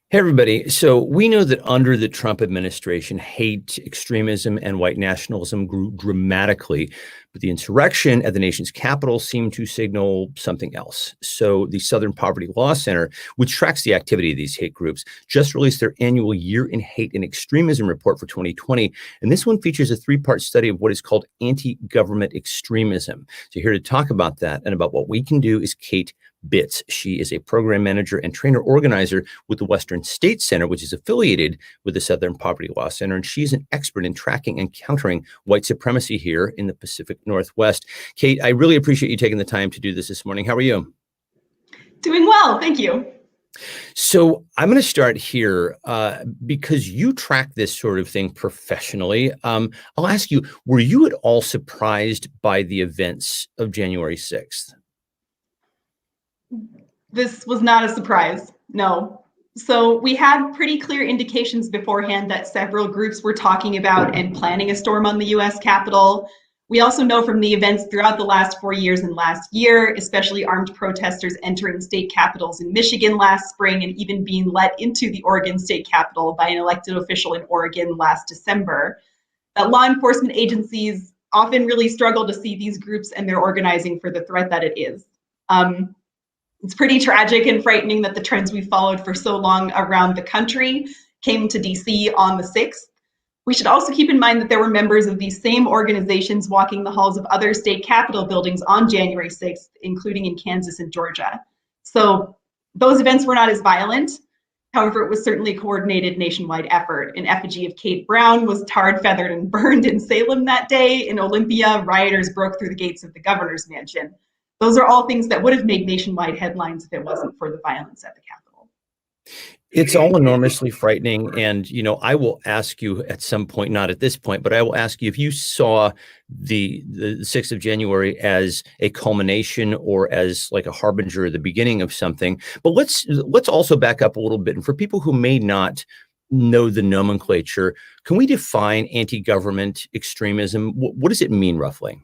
Hey, everybody. So we know that under the Trump administration, hate, extremism, and white nationalism grew dramatically, but the insurrection at the nation's capital seemed to signal something else. So the Southern Poverty Law Center, which tracks the activity of these hate groups, just released their annual Year in Hate and Extremism report for 2020. And this one features a three-part study of what is called anti-government extremism. So here to talk about that and about what we can do is Kate Bitts. She is a program manager and trainer organizer with the Western State Center, which is affiliated with the Southern Poverty Law Center. And she's an expert in tracking and countering white supremacy here in the Pacific Northwest. Kate, I really appreciate you taking the time to do this morning. How are you? Doing well, thank you. So I'm going to start here because you track this sort of thing professionally. I'll ask you, were you at all surprised by the events of January 6th? This was not a surprise, no. So we had pretty clear indications beforehand that several groups were talking about and planning a storm on the US Capitol. We also know from the events throughout the last 4 years and last year, especially armed protesters entering state capitals in Michigan last spring and even being let into the Oregon state capitol by an elected official in Oregon last December, that law enforcement agencies often really struggle to see these groups and their organizing for the threat that it is. It's pretty tragic and frightening that the trends we followed for so long around the country came to DC on the 6th. We should also keep in mind that there were members of these same organizations walking the halls of other state capitol buildings on January 6th, including in Kansas and Georgia. So those events were not as violent. However, it was certainly a coordinated nationwide effort. An effigy of Kate Brown was tarred, feathered, and burned in Salem that day. In Olympia, rioters broke through the gates of the governor's mansion. Those are all things that would have made nationwide headlines if it wasn't for the violence at the Capitol. It's all enormously frightening. And, I will ask you at some point, not at this point, but I will ask you if you saw the 6th of January as a culmination or as like a harbinger, the beginning of something. But let's also back up a little bit. And for people who may not know the nomenclature, can we define anti-government extremism? What does it mean roughly?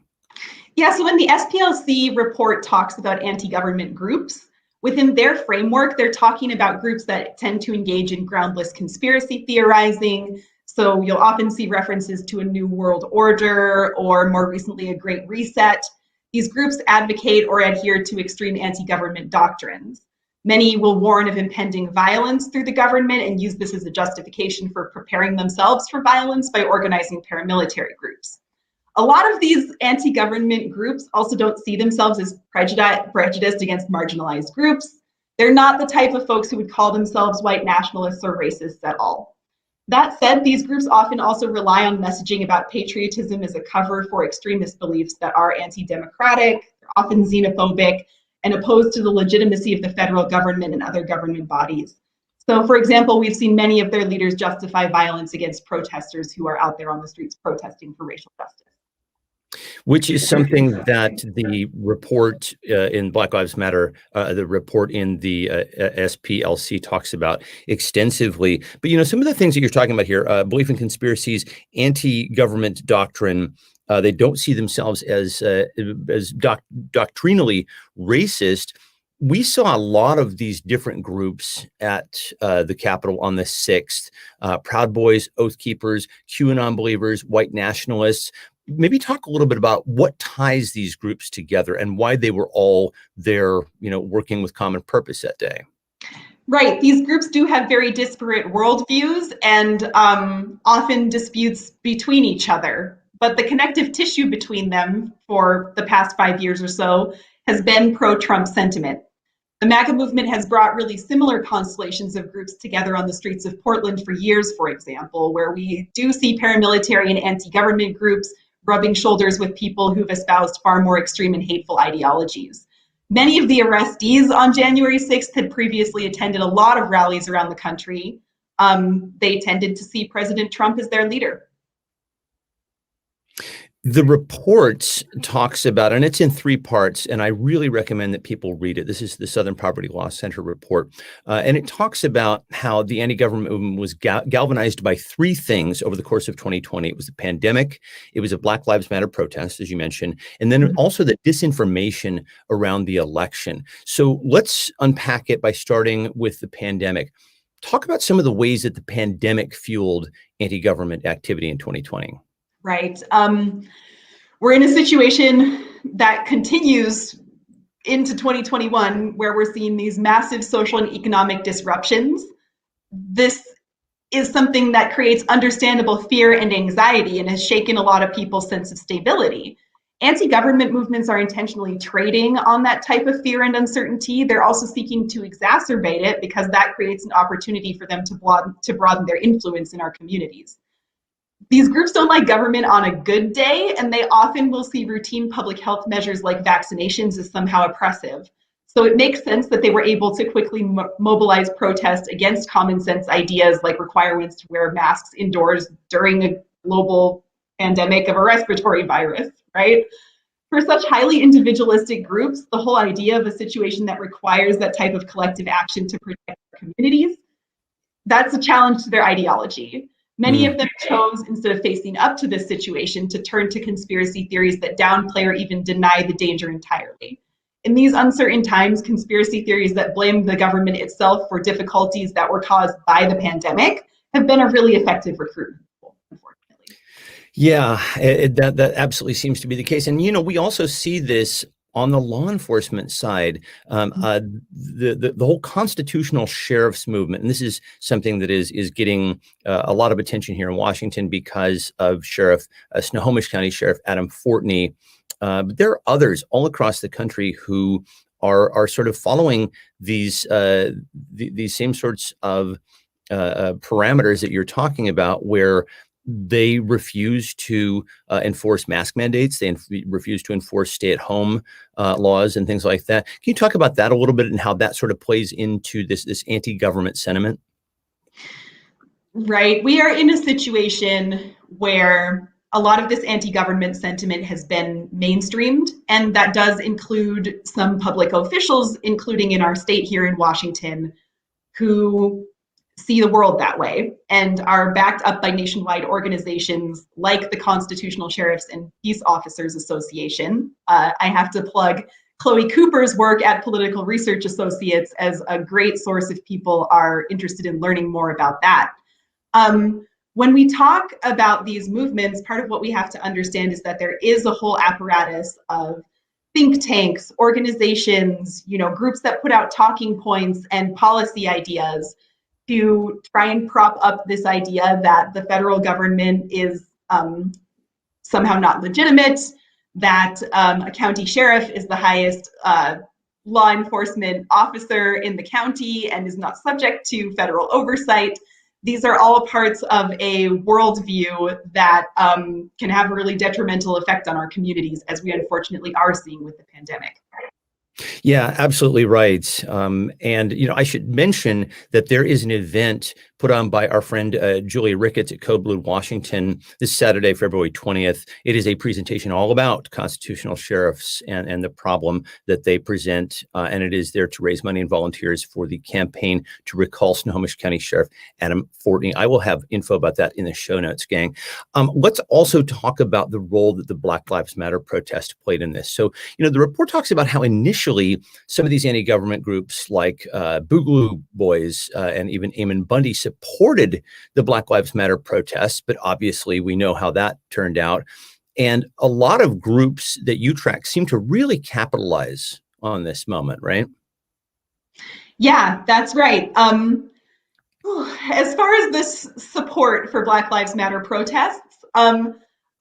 Yeah, so when the SPLC report talks about anti-government groups, within their framework, they're talking about groups that tend to engage in groundless conspiracy theorizing. So you'll often see references to a new world order or more recently a great reset. These groups advocate or adhere to extreme anti-government doctrines. Many will warn of impending violence through the government and use this as a justification for preparing themselves for violence by organizing paramilitary groups. A lot of these anti-government groups also don't see themselves as prejudiced against marginalized groups. They're not the type of folks who would call themselves white nationalists or racists at all. That said, these groups often also rely on messaging about patriotism as a cover for extremist beliefs that are anti-democratic, they're often xenophobic, and opposed to the legitimacy of the federal government and other government bodies. So, for example, we've seen many of their leaders justify violence against protesters who are out there on the streets protesting for racial justice. Which is something that the report in Black Lives Matter, the report in the SPLC talks about extensively. But, some of the things that you're talking about here, belief in conspiracies, anti-government doctrine, they don't see themselves as doctrinally racist. We saw a lot of these different groups at the Capitol on the 6th, Proud Boys, Oath Keepers, QAnon believers, white nationalists. Maybe talk a little bit about what ties these groups together and why they were all there, working with common purpose that day. Right. These groups do have very disparate worldviews and often disputes between each other. But the connective tissue between them for the past 5 years or so has been pro-Trump sentiment. The MAGA movement has brought really similar constellations of groups together on the streets of Portland for years, for example, where we do see paramilitary and anti-government groups rubbing shoulders with people who've espoused far more extreme and hateful ideologies. Many of the arrestees on January 6th had previously attended a lot of rallies around the country. They tended to see President Trump as their leader. The report talks about, and it's in 3 parts, and I really recommend that people read it. This is the Southern Poverty Law Center report. And it talks about how the anti-government movement was galvanized by 3 things over the course of 2020. It was the pandemic, it was a Black Lives Matter protest, as you mentioned, and then also the disinformation around the election. So let's unpack it by starting with the pandemic. Talk about some of the ways that the pandemic fueled anti-government activity in 2020. Right. We're in a situation that continues into 2021 where we're seeing these massive social and economic disruptions. This is something that creates understandable fear and anxiety and has shaken a lot of people's sense of stability. Anti-government movements are intentionally trading on that type of fear and uncertainty. They're also seeking to exacerbate it because that creates an opportunity for them to broaden their influence in our communities. These groups don't like government on a good day, and they often will see routine public health measures like vaccinations as somehow oppressive. So it makes sense that they were able to quickly mobilize protest against common sense ideas like requirements to wear masks indoors during a global pandemic of a respiratory virus, right? For such highly individualistic groups, the whole idea of a situation that requires that type of collective action to protect their communities, that's a challenge to their ideology. Many of them chose, instead of facing up to this situation, to turn to conspiracy theories that downplay or even deny the danger entirely. In these uncertain times, conspiracy theories that blame the government itself for difficulties that were caused by the pandemic have been a really effective recruitment tool, unfortunately. Yeah, that absolutely seems to be the case. And, we also see this on the law enforcement side, the whole constitutional sheriff's movement, and this is something that is getting a lot of attention here in Washington because of Snohomish County Sheriff Adam Fortney. But there are others all across the country who are sort of following these same sorts of parameters that you're talking about, where they refuse to enforce mask mandates. They refuse to enforce stay-at-home laws and things like that. Can you talk about that a little bit and how that sort of plays into this anti-government sentiment? Right. We are in a situation where a lot of this anti-government sentiment has been mainstreamed, and that does include some public officials, including in our state here in Washington, who see the world that way and are backed up by nationwide organizations like the Constitutional Sheriffs and Peace Officers Association. I have to plug Chloe Cooper's work at Political Research Associates as a great source if people are interested in learning more about that. When we talk about these movements, part of what we have to understand is that there is a whole apparatus of think tanks, organizations, groups that put out talking points and policy ideas to try and prop up this idea that the federal government is somehow not legitimate, that a county sheriff is the highest law enforcement officer in the county and is not subject to federal oversight. These are all parts of a worldview that can have a really detrimental effect on our communities, as we unfortunately are seeing with the pandemic. Yeah, absolutely right. And, I should mention that there is an event put on by our friend Julia Ricketts at Code Blue, Washington, this Saturday, February 20th. It is a presentation all about constitutional sheriffs and the problem that they present. And it is there to raise money and volunteers for the campaign to recall Snohomish County Sheriff Adam Fortney. I will have info about that in the show notes, gang. Let's also talk about the role that the Black Lives Matter protest played in this. So, the report talks about how initially some of these anti-government groups like Boogaloo Boys and even Ammon Bundy supported the Black Lives Matter protests, but obviously we know how that turned out. And a lot of groups that you track seem to really capitalize on this moment, right? Yeah, that's right. As far as this support for Black Lives Matter protests,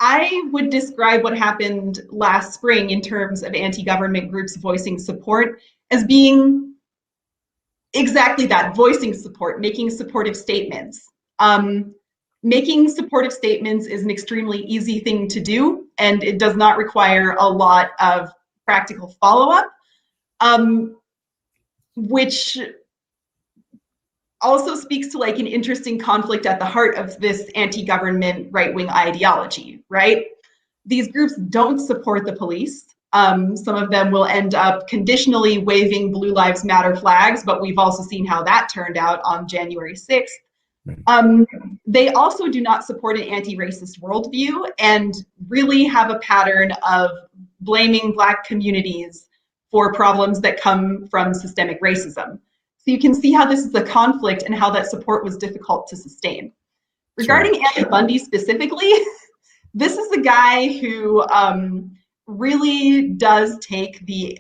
I would describe what happened last spring in terms of anti-government groups voicing support as being exactly that, voicing support, making supportive statements. Making supportive statements is an extremely easy thing to do, and it does not require a lot of practical follow-up, which also speaks to an interesting conflict at the heart of this anti-government right-wing ideology, right? These groups don't support the police. Some of them will end up conditionally waving Blue Lives Matter flags, but we've also seen how that turned out on January 6th. They also do not support an anti-racist worldview and really have a pattern of blaming Black communities for problems that come from systemic racism. So you can see how this is a conflict and how that support was difficult to sustain. Regarding Andy Bundy specifically, this is a guy who really does take the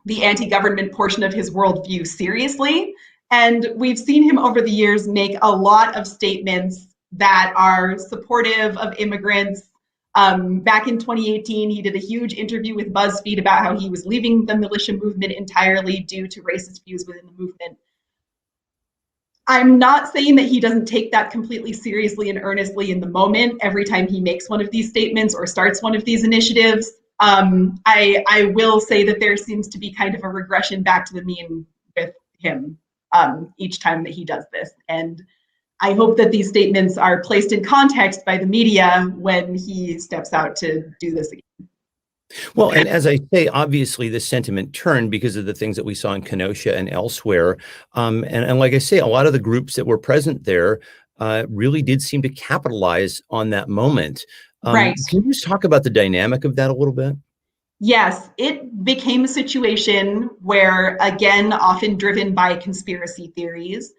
anti-government portion of his worldview seriously. And we've seen him over the years make a lot of statements that are supportive of immigrants. Back in 2018, he did a huge interview with BuzzFeed about how he was leaving the militia movement entirely due to racist views within the movement. I'm not saying that he doesn't take that completely seriously and earnestly in the moment every time he makes one of these statements or starts one of these initiatives. I will say that there seems to be kind of a regression back to the mean with him each time that he does this. And I hope that these statements are placed in context by the media when he steps out to do this again. Well, and as I say, obviously the sentiment turned because of the things that we saw in Kenosha and elsewhere. And like I say, a lot of the groups that were present there really did seem to capitalize on that moment. Right. Can you just talk about the dynamic of that a little bit? Yes, it became a situation where, again, often driven by conspiracy theories,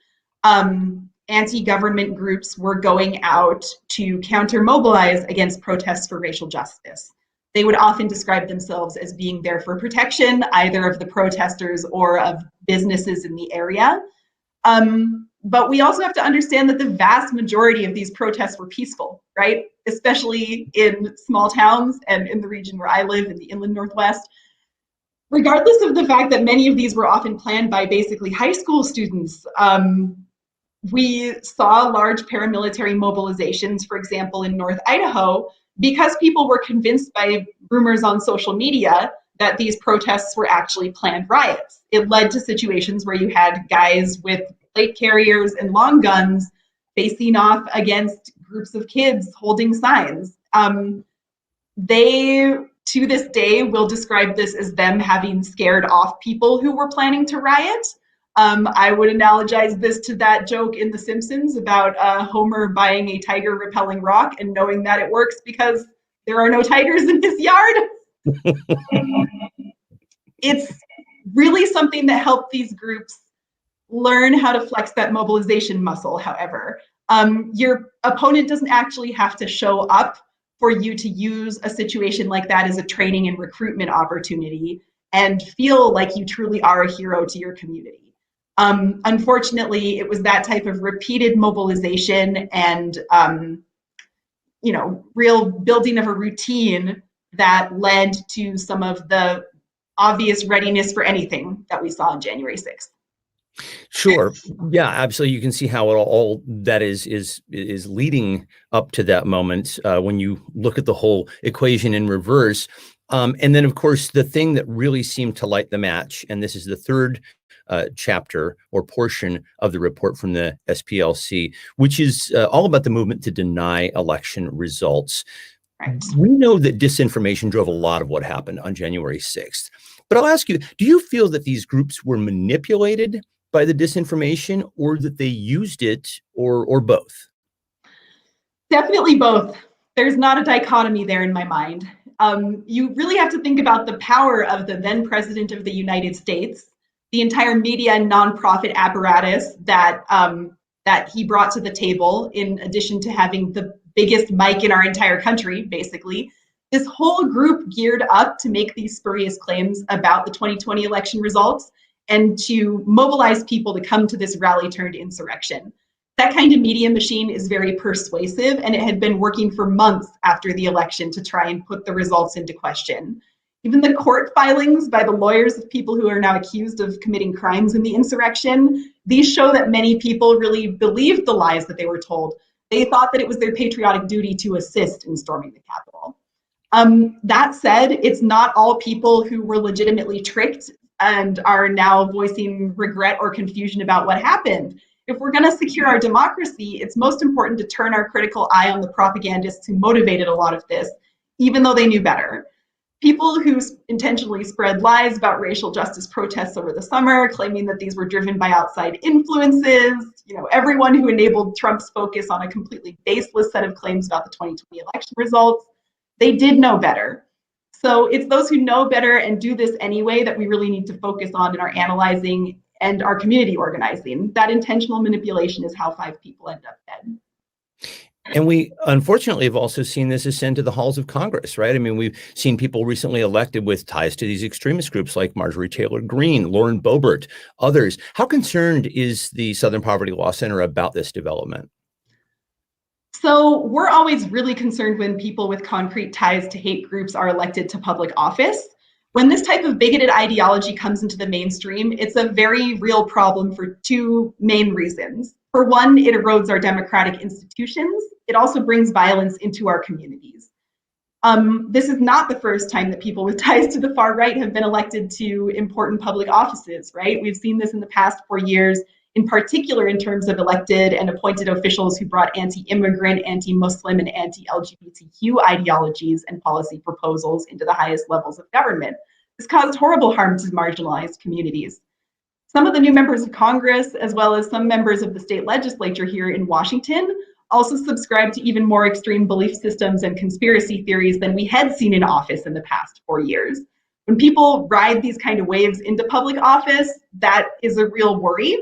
anti-government groups were going out to counter-mobilize against protests for racial justice. They would often describe themselves as being there for protection, either of the protesters or of businesses in the area. But we also have to understand that the vast majority of these protests were peaceful, right? Especially in small towns and in the region where I live, in the inland Northwest. Regardless of the fact that many of these were often planned by basically high school students, we saw large paramilitary mobilizations, for example, in North Idaho, because people were convinced by rumors on social media that these protests were actually planned riots. It led to situations where you had guys with plate carriers and long guns facing off against groups of kids holding signs. They, to this day, will describe this as them having scared off people who were planning to riot. I would analogize this to that joke in The Simpsons about Homer buying a tiger repelling rock and knowing that it works because there are no tigers in his yard. It's really something that helped these groups learn how to flex that mobilization muscle, however. Your opponent doesn't actually have to show up for you to use a situation like that as a training and recruitment opportunity and feel like you truly are a hero to your community. Unfortunately, it was that type of repeated mobilization and real building of a routine that led to some of the obvious readiness for anything that we saw on January 6th. Sure. Yeah, absolutely. You can see how it all that is leading up to that moment when you look at the whole equation in reverse. And then, of course, the thing that really seemed to light the match, and this is the third chapter or portion of the report from the SPLC, which is all about the movement to deny election results. Right. We know that disinformation drove a lot of what happened on January 6th. But I'll ask you, do you feel that these groups were manipulated by the disinformation, or that they used it, or both? Definitely both. There's not a dichotomy there in my mind. You really have to think about the power of the then president of the United States, the entire media and nonprofit apparatus that he brought to the table, in addition to having the biggest mic in our entire country, basically. This whole group geared up to make these spurious claims about the 2020 election results and to mobilize people to come to this rally turned insurrection. That kind of media machine is very persuasive, and it had been working for months after the election to try and put the results into question. Even the court filings by the lawyers of people who are now accused of committing crimes in the insurrection, these show that many people really believed the lies that they were told. They thought that it was their patriotic duty to assist in storming the Capitol. That said, it's not all people who were legitimately tricked and are now voicing regret or confusion about what happened. If we're going to secure our democracy, it's most important to turn our critical eye on the propagandists who motivated a lot of this, even though they knew better. People who intentionally spread lies about racial justice protests over the summer, claiming that these were driven by outside influences, everyone who enabled Trump's focus on a completely baseless set of claims about the 2020 election results, they did know better. So it's those who know better and do this anyway that we really need to focus on in our analyzing and our community organizing. That intentional manipulation is how 5 people end up dead. And we unfortunately have also seen this ascend to the halls of Congress, right? I mean, we've seen people recently elected with ties to these extremist groups like Marjorie Taylor Greene, Lauren Boebert, others. How concerned is the Southern Poverty Law Center about this development? So we're always really concerned when people with concrete ties to hate groups are elected to public office. When this type of bigoted ideology comes into the mainstream, it's a very real problem for 2 main reasons. For one, it erodes our democratic institutions. It also brings violence into our communities. This is not the first time that people with ties to the far right have been elected to important public offices, right? We've seen this in the past 4 years, in particular in terms of elected and appointed officials who brought anti-immigrant, anti-Muslim, and anti-LGBTQ ideologies and policy proposals into the highest levels of government. This caused horrible harm to marginalized communities. Some of the new members of Congress, as well as some members of the state legislature here in Washington, also subscribe to even more extreme belief systems and conspiracy theories than we had seen in office in the past 4 years. When people ride these kind of waves into public office, that is a real worry,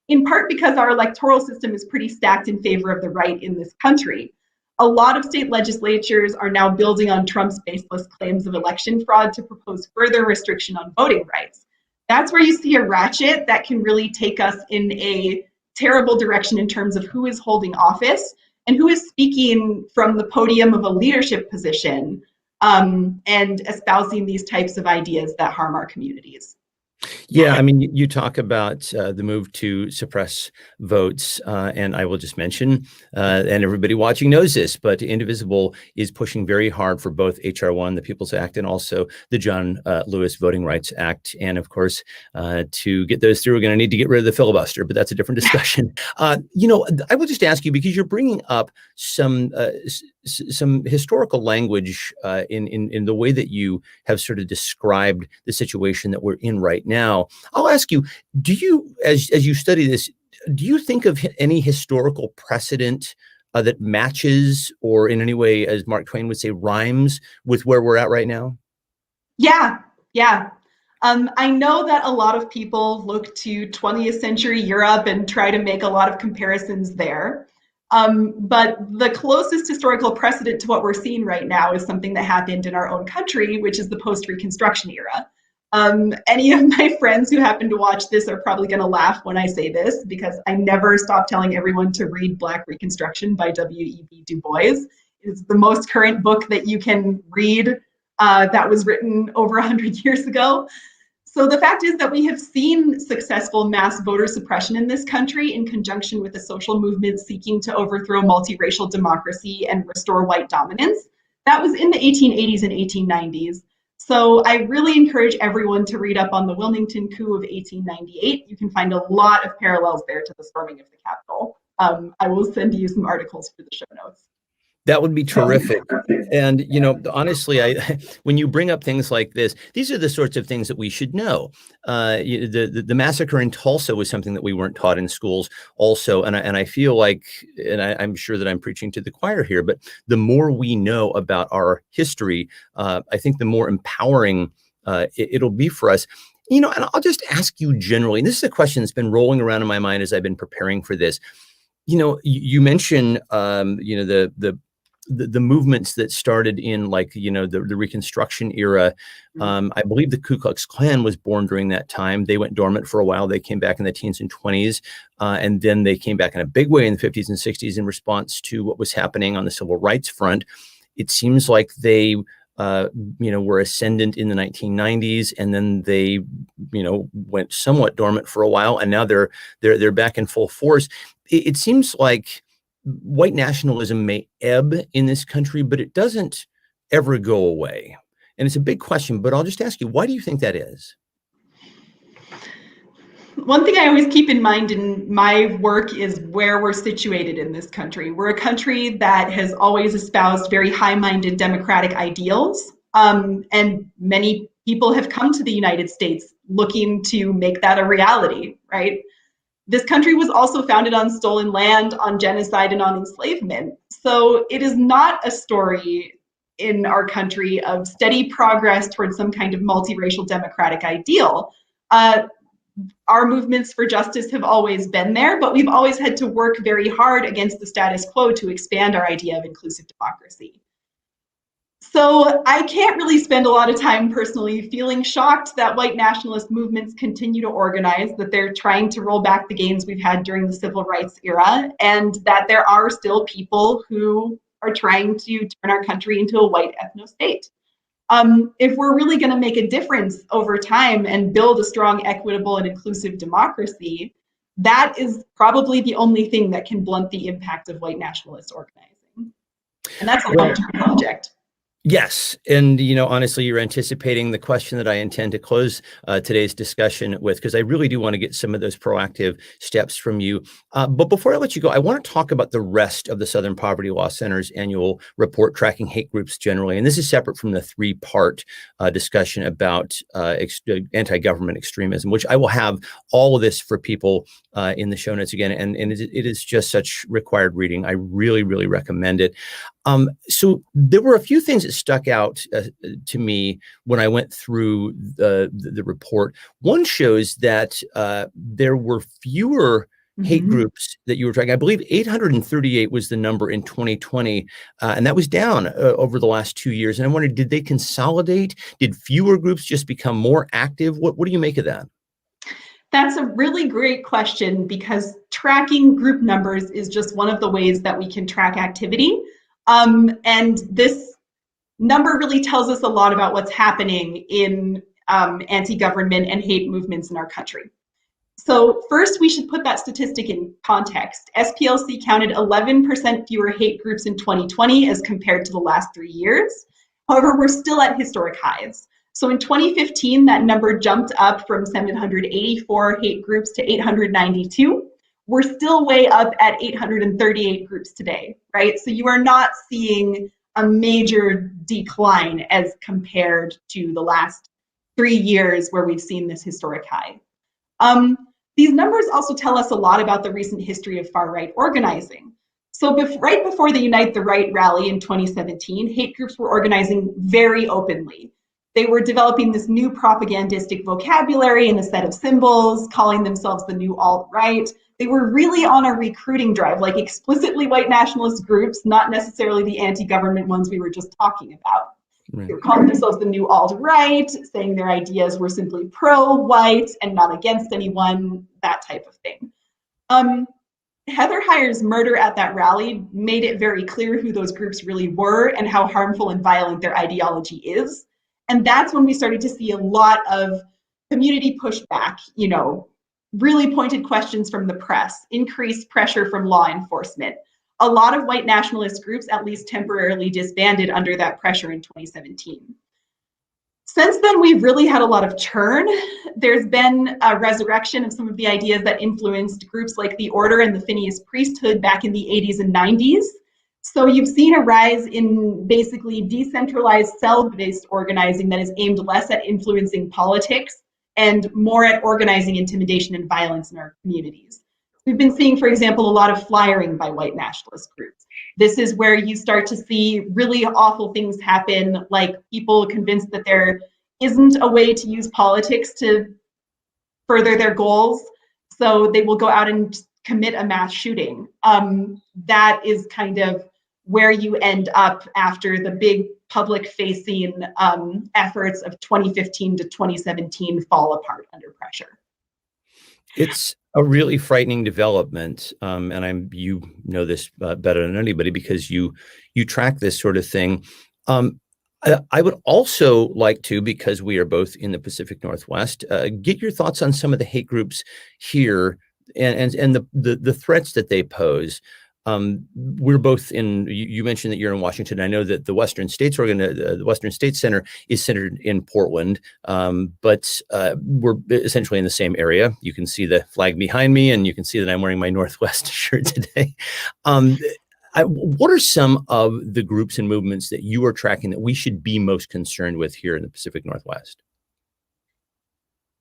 in part because our electoral system is pretty stacked in favor of the right in this country. A lot of state legislatures are now building on Trump's baseless claims of election fraud to propose further restriction on voting rights. That's where you see a ratchet that can really take us in a terrible direction in terms of who is holding office and who is speaking from the podium of a leadership position and espousing these types of ideas that harm our communities. Yeah, I mean, you talk about the move to suppress votes, and I will just mention, and everybody watching knows this, but Indivisible is pushing very hard for both H.R. 1, the People's Act, and also the John Lewis Voting Rights Act. And of course, to get those through, we're going to need to get rid of the filibuster, but that's a different discussion. I will just ask you, because you're bringing up some historical language in the way that you have sort of described the situation that we're in right now. I'll ask you, do you, as you study this, do you think of any historical precedent that matches or in any way, as Mark Twain would say, rhymes with where we're at right now? Yeah. I know that a lot of people look to 20th century Europe and try to make a lot of comparisons there. But the closest historical precedent to what we're seeing right now is something that happened in our own country, which is the post-Reconstruction era. Any of my friends who happen to watch this are probably going to laugh when I say this, because I never stop telling everyone to read Black Reconstruction by W.E.B. Dubois. It's the most current book that you can read that was written over 100 years ago. So the fact is that we have seen successful mass voter suppression in this country in conjunction with a social movement seeking to overthrow multiracial democracy and restore white dominance. That was in the 1880s and 1890s. So I really encourage everyone to read up on the Wilmington coup of 1898. You can find a lot of parallels there to the storming of the Capitol. I will send you some articles for the show notes. That would be terrific. And, honestly, when you bring up things like this, these are the sorts of things that we should know. The massacre in Tulsa was something that we weren't taught in schools also. And I feel like, and I'm sure that I'm preaching to the choir here, but the more we know about our history, I think the more empowering it'll be for us. And I'll just ask you generally, and this is a question that's been rolling around in my mind as I've been preparing for this. You mentioned, the movements that started in the Reconstruction era. I believe the Ku Klux Klan was born during that time. They went dormant for a while. They came back in the teens and 20s. And then they came back in a big way in the 50s and 60s in response to what was happening on the civil rights front. It seems like they were ascendant in the 1990s, and then they, went somewhat dormant for a while, and now they're back in full force. It seems like white nationalism may ebb in this country, but it doesn't ever go away. And it's a big question, but I'll just ask you, why do you think that is? One thing I always keep in mind in my work is where we're situated in this country. We're a country that has always espoused very high-minded democratic ideals, and many people have come to the United States looking to make that a reality, right? This country was also founded on stolen land, on genocide, and on enslavement. So it is not a story in our country of steady progress towards some kind of multiracial democratic ideal. our movements for justice have always been there, but we've always had to work very hard against the status quo to expand our idea of inclusive democracy. So I can't really spend a lot of time personally feeling shocked that white nationalist movements continue to organize, that they're trying to roll back the gains we've had during the civil rights era, and that there are still people who are trying to turn our country into a white ethno-state. If we're really going to make a difference over time and build a strong, equitable, and inclusive democracy, that is probably the only thing that can blunt the impact of white nationalist organizing. And that's a long-term project. Yes. And, honestly, you're anticipating the question that I intend to close today's discussion with, because I really do want to get some of those proactive steps from you. But before I let you go, I want to talk about the rest of the Southern Poverty Law Center's annual report tracking hate groups generally. And this is separate from the three-part discussion about anti-government extremism, which I will have all of this for people in the show notes again. And it is just such required reading. I really, really recommend it. So there were a few things that stuck out to me when I went through the report. One shows that there were fewer hate groups that you were tracking. I believe 838 was the number in 2020, and that was down over the last 2 years. And I wondered, did they consolidate? Did fewer groups just become more active? What do you make of that? That's a really great question, because tracking group numbers is just one of the ways that we can track activity. And this number really tells us a lot about what's happening in anti-government and hate movements in our country. So first, we should put that statistic in context. SPLC counted 11% fewer hate groups in 2020 as compared to the last 3 years. However, we're still at historic highs. So in 2015, that number jumped up from 784 hate groups to 892. We're still way up at 838 groups today, right? So you are not seeing a major decline as compared to the last 3 years where we've seen this historic high. These numbers also tell us a lot about the recent history of far-right organizing. So right before the Unite the Right rally in 2017, hate groups were organizing very openly. They were developing this new propagandistic vocabulary and a set of symbols, calling themselves the new alt-right. They were really on a recruiting drive, like explicitly white nationalist groups, not necessarily the anti-government ones we were just talking about. Right. They were calling themselves the new alt-right, saying their ideas were simply pro-white and not against anyone, that type of thing. Heather Heyer's murder at that rally made it very clear who those groups really were and how harmful and violent their ideology is. And that's when we started to see a lot of community pushback, really pointed questions from the press, increased pressure from law enforcement. A lot of white nationalist groups at least temporarily disbanded under that pressure in 2017. Since then, we've really had a lot of churn. There's been a resurrection of some of the ideas that influenced groups like the Order and the Phineas Priesthood back in the 80s and 90s. So you've seen a rise in basically decentralized cell-based organizing that is aimed less at influencing politics and more at organizing intimidation and violence in our communities. We've been seeing, for example, a lot of flyering by white nationalist groups. This is where you start to see really awful things happen, like people convinced that there isn't a way to use politics to further their goals, so they will go out and commit a mass shooting. That is kind of where you end up after the big public-facing efforts of 2015 to 2017 fall apart under pressure. It's a really frightening development, and you know this better than anybody because you track this sort of thing. I would also like to, because we are both in the Pacific Northwest, get your thoughts on some of the hate groups here and the threats that they pose. We're both in. You mentioned that you're in Washington. I know that the Western States the Western States Center is centered in Portland, but we're essentially in the same area. You can see the flag behind me, and you can see that I'm wearing my Northwest shirt today. What are some of the groups and movements that you are tracking that we should be most concerned with here in the Pacific Northwest?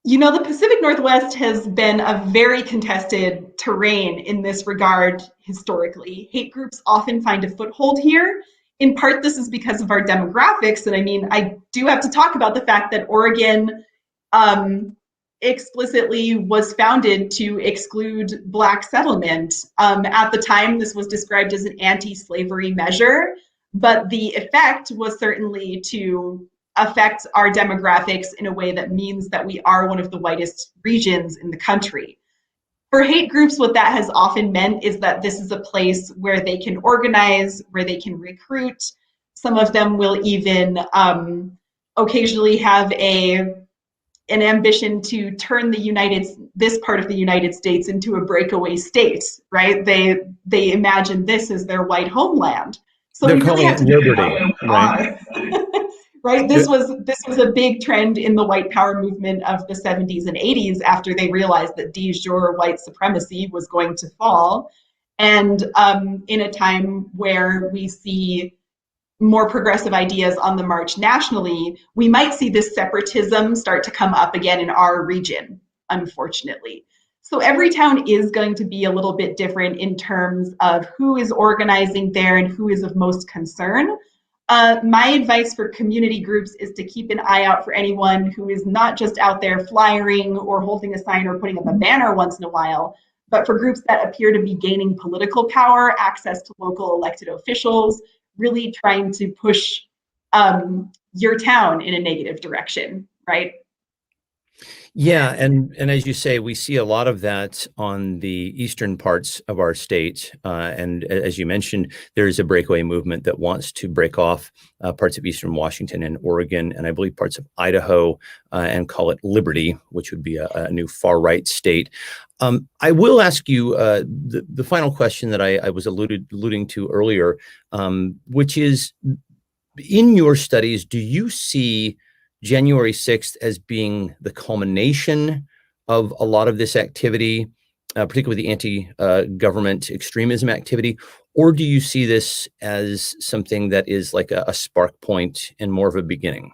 The Pacific Northwest has been a very contested terrain in this regard historically. Hate groups often find a foothold here. In part, this is because of our demographics. And I do have to talk about the fact that Oregon explicitly was founded to exclude Black settlement. At the time, this was described as an anti-slavery measure, but the effect was certainly to affect our demographics in a way that means that we are one of the whitest regions in the country. For hate groups, what that has often meant is that this is a place where they can organize, where they can recruit. Some of them will even occasionally have an ambition to turn this part of the United States into a breakaway state, right? They imagine this as their white homeland. So They're we really calling have it to liberty, right? Right. This was a big trend in the white power movement of the 70s and 80s after they realized that de jure white supremacy was going to fall. And in a time where we see more progressive ideas on the march nationally, we might see this separatism start to come up again in our region, unfortunately. So every town is going to be a little bit different in terms of who is organizing there and who is of most concern. My advice for community groups is to keep an eye out for anyone who is not just out there flyering or holding a sign or putting up a banner once in a while, but for groups that appear to be gaining political power, access to local elected officials, really trying to push your town in a negative direction, right? Yeah, and as you say, we see a lot of that on the eastern parts of our state. And as you mentioned, there is a breakaway movement that wants to break off parts of eastern Washington and Oregon, and I believe parts of Idaho, and call it Liberty, which would be a new far-right state. I will ask you the final question that I was alluding to earlier, which is, in your studies, do you see January 6th as being the culmination of a lot of this activity, particularly the anti-government extremism activity, or do you see this as something that is like a spark point and more of a beginning?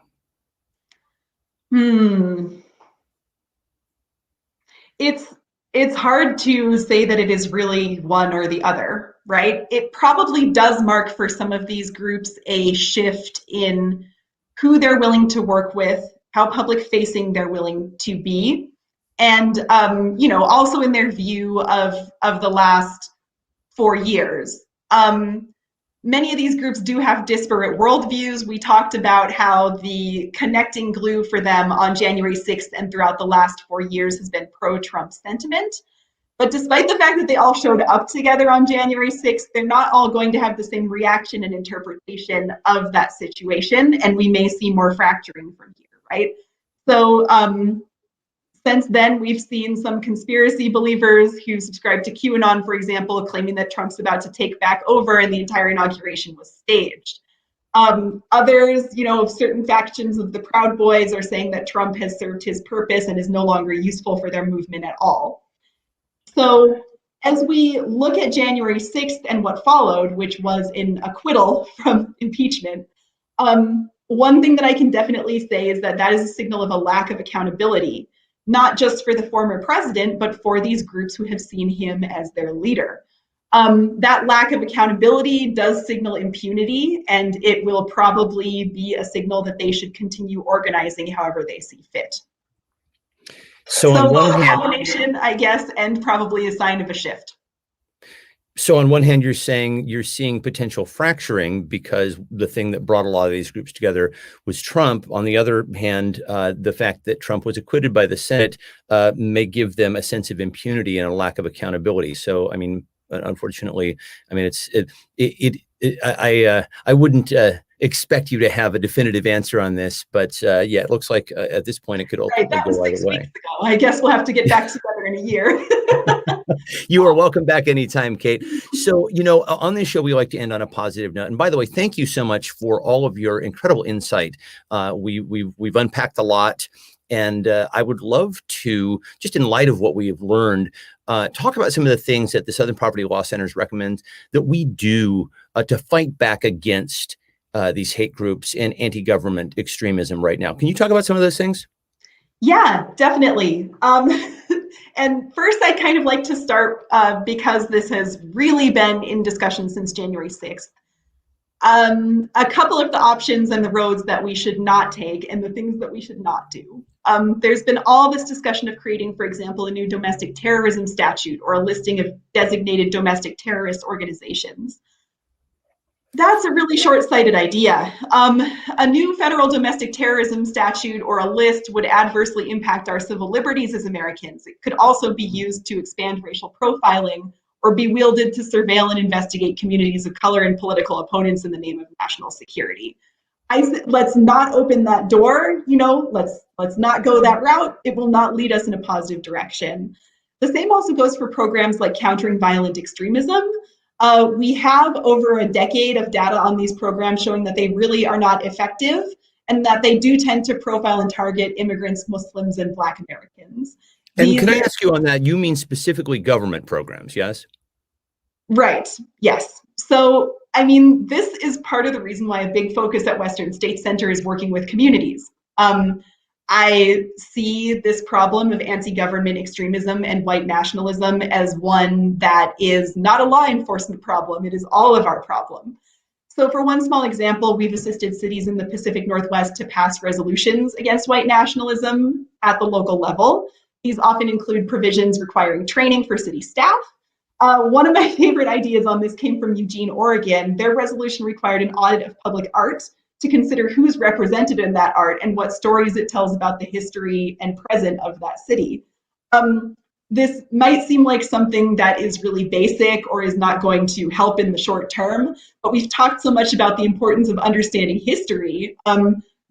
It's hard to say that it is really one or the other, right? It probably does mark for some of these groups a shift in who they're willing to work with, how public facing they're willing to be, and also in their view of the last 4 years. Many of these groups do have disparate worldviews. We talked about how the connecting glue for them on January 6th and throughout the last 4 years has been pro-Trump sentiment. But despite the fact that they all showed up together on January 6th, they're not all going to have the same reaction and interpretation of that situation, and we may see more fracturing from here, right? So since then, we've seen some conspiracy believers who subscribe to QAnon, for example, claiming that Trump's about to take back over and the entire inauguration was staged. Others, of certain factions of the Proud Boys are saying that Trump has served his purpose and is no longer useful for their movement at all. So as we look at January 6th and what followed, which was an acquittal from impeachment, one thing that I can definitely say is that is a signal of a lack of accountability, not just for the former president, but for these groups who have seen him as their leader. That lack of accountability does signal impunity, and it will probably be a signal that they should continue organizing however they see fit. So both a combination, I guess, and probably a sign of a shift. So on one hand, you're saying you're seeing potential fracturing because the thing that brought a lot of these groups together was Trump. On the other hand, the fact that Trump was acquitted by the Senate may give them a sense of impunity and a lack of accountability. So, I mean, unfortunately, I mean, I wouldn't expect you to have a definitive answer on this, but yeah, it looks like at this point it could ultimately go either way. I guess we'll have to get back together in a year. You are welcome back anytime, Kate. So, on this show, we like to end on a positive note. And by the way, thank you so much for all of your incredible insight. We've unpacked a lot. And I would love to, just in light of what we have learned, talk about some of the things that the Southern Poverty Law Centers recommend that we do to fight back against these hate groups and anti-government extremism right now. Can you talk about some of those things? Yeah, definitely. And first, I'd kind of like to start, because this has really been in discussion since January 6th. A couple of the options and the roads that we should not take and the things that we should not do. There's been all this discussion of creating, for example, a new domestic terrorism statute or a listing of designated domestic terrorist organizations. That's a really short-sighted idea. A new federal domestic terrorism statute or a list would adversely impact our civil liberties as Americans. It could also be used to expand racial profiling or be wielded to surveil and investigate communities of color and political opponents in the name of national security. Let's not open that door, let's not go that route. It will not lead us in a positive direction. The same also goes for programs like countering violent extremism. We have over a decade of data on these programs showing that they really are not effective and that they do tend to profile and target immigrants, Muslims, and Black Americans. And can I ask you on that, you mean specifically government programs, yes? Right, yes. So, I mean, this is part of the reason why a big focus at Western State Center is working with communities. I see this problem of anti-government extremism and white nationalism as one that is not a law enforcement problem, it is all of our problem. So for one small example, we've assisted cities in the Pacific Northwest to pass resolutions against white nationalism at the local level. These often include provisions requiring training for city staff. One of my favorite ideas on this came from Eugene, Oregon. Their resolution required an audit of public art to consider who's represented in that art and what stories it tells about the history and present of that city. This might seem like something that is really basic or is not going to help in the short term, but we've talked so much about the importance of understanding history.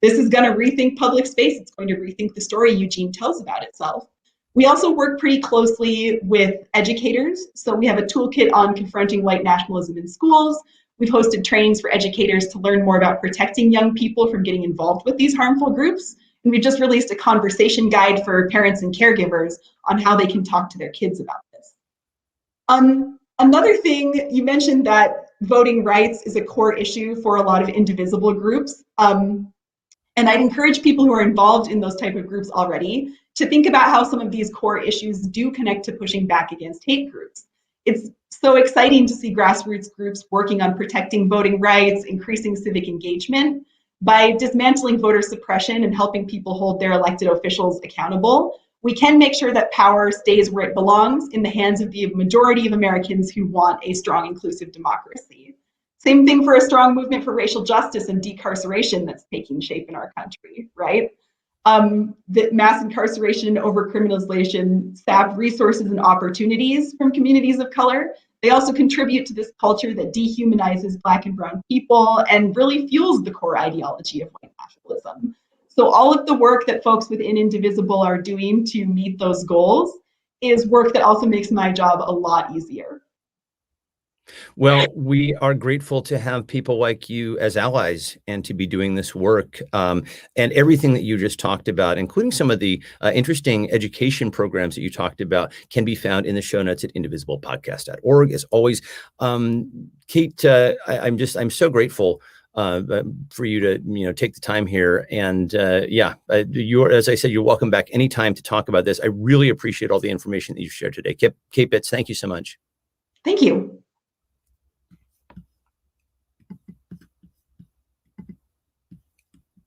This is going to rethink public space. It's going to rethink the story Eugene tells about itself. We also work pretty closely with educators. So we have a toolkit on confronting white nationalism in schools. We've hosted trainings for educators to learn more about protecting young people from getting involved with these harmful groups. And we just released a conversation guide for parents and caregivers on how they can talk to their kids about this. Another thing, you mentioned that voting rights is a core issue for a lot of indivisible groups. And I'd encourage people who are involved in those type of groups already to think about how some of these core issues do connect to pushing back against hate groups. It's so exciting to see grassroots groups working on protecting voting rights, increasing civic engagement. By dismantling voter suppression and helping people hold their elected officials accountable, we can make sure that power stays where it belongs, in the hands of the majority of Americans who want a strong, inclusive democracy. Same thing for a strong movement for racial justice and decarceration that's taking shape in our country, right? That mass incarceration and overcriminalization sap resources and opportunities from communities of color. They also contribute to this culture that dehumanizes Black and brown people and really fuels the core ideology of white nationalism. So all of the work that folks within Indivisible are doing to meet those goals is work that also makes my job a lot easier. Well, we are grateful to have people like you as allies and to be doing this work. And everything that you just talked about, including some of the interesting education programs that you talked about, can be found in the show notes at indivisiblepodcast.org. As always, Kate, I'm so grateful for you to take the time here. And as I said, you're welcome back anytime to talk about this. I really appreciate all the information that you've shared today. Kate Bitts, thank you so much. Thank you.